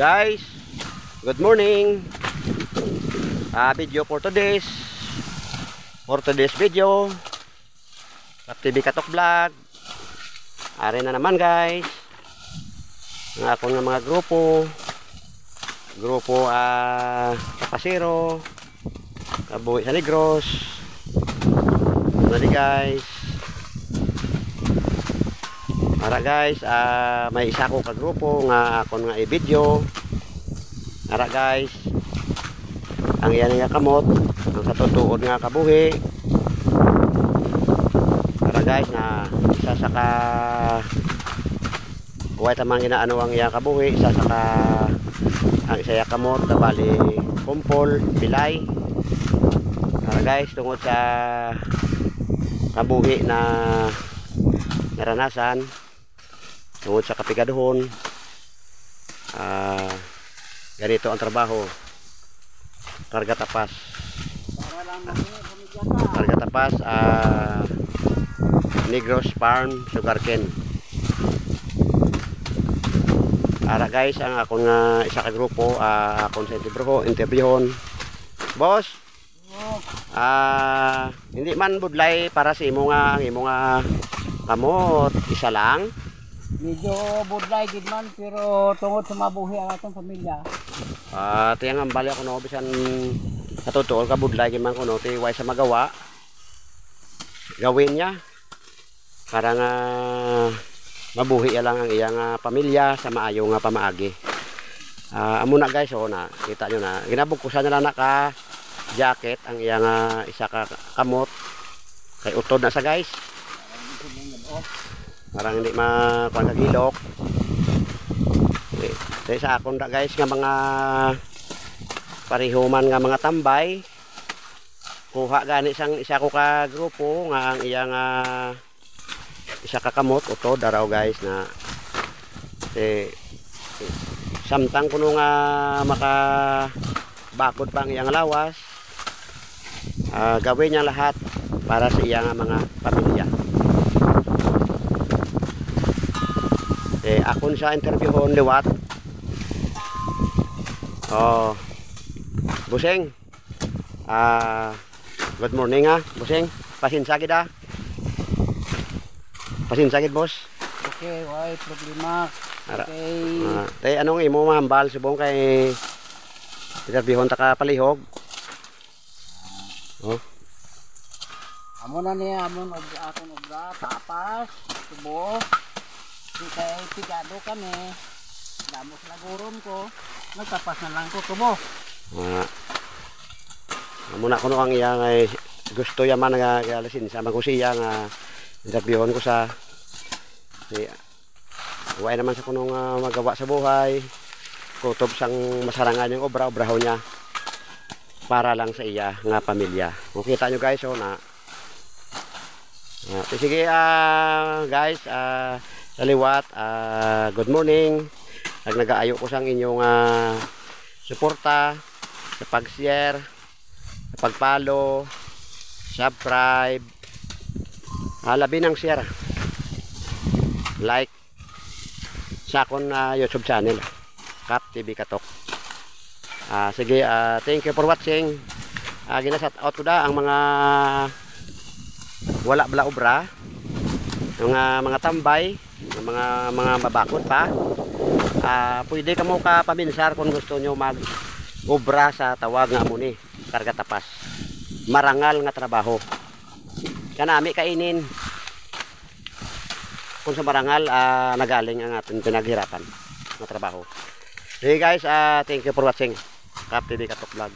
Guys, good morning. Video for today's video. TV Katok Vlog. Ari na naman guys. Ang ako ng mga grupo Kapasiro, Kabuhi sa Negros. Nali guys. Ara guys, may isa ko ka grupo nga akon nga i-video. Ara guys, ang iyan nga kamot, ang sa tutuod nga kabuhi. Ara guys, na isa sa ka buhay tamang inaano ang iya kabuhi, isa sa ka ang isa ya kamot na bali kumpol, pilay. Ara guys, tungod sa kabuhi na naranasan, tungod sa kapigaduhon, ganito ang trabaho. Karga tapas, Negros Farm Sugarcane. Ara guys, ang akong isa ka grupo, akong sa interviewon. Boss, hindi man budlay para sa imo nga, ang imo nga kamot isa lang. Medyo budlay gid man, pero tungod sa mabuhi ang atong pamilya. Tiyang ang bali ako no, bisan natutuol ka budlay gid man kuno, ti way sa magawa. Gawin niya para nga mabuhi lang ang iyang pamilya sa maayo nga pamaagi. Amo na guys, na kita nyo na ginabugkusan na lang ka jacket ang iyang isa ka kamot kay utod na sa guys. Parang hindi makuha kagilok. Okay. Sa akong da guys nga mga parihuman nga mga tambay, kuha gani sang isa ko ka grupo nga ang iyang isa ka kamot utod araw guys na samtang kuno nga maka bakod pa ang iyang lawas, gawin niya lahat para sa iyang mga pamilya. Akon sa interviewon liwat. Buseng. Good morning Buseng. Pasinsagid Pasinsagid boss. Okay, why problema. Okay. Anong imo mahambal subong kay interviewon ta ka palihog. Amo na niya, amon akong obra tapas, tubo. Kaya pigado kami, damos laguron ko, nagtapas na lang ko tubo. Muna ko no ang iyang gusto yaman nga galasin sama ko siya nga interviewon ko sa huwag naman sa kunong magawa sa buhay, kutob sang masarangan yung obraho niya para lang sa iya nga pamilya. Makita nyo guys na sige guys, sa liwat, good morning. Nag-aayo ko sang inyong suporta sa pag-share, sa pag-follow, subscribe, labi ng share, like sa akong YouTube channel Kap TV Katok. Sige, thank you for watching. Ginasat out ko ang mga wala bala obra, mga tambay, mga mabakot pa. Pwede ka mo ka paminsar kung gusto nyo mag obra sa tawag nga mo ni karga tapas, marangal nga trabaho kanami kainin kung sa marangal nagaling ang ating pinaghirapan nga trabaho. Hey guys, thank you for watching Kap TV Katok Vlog.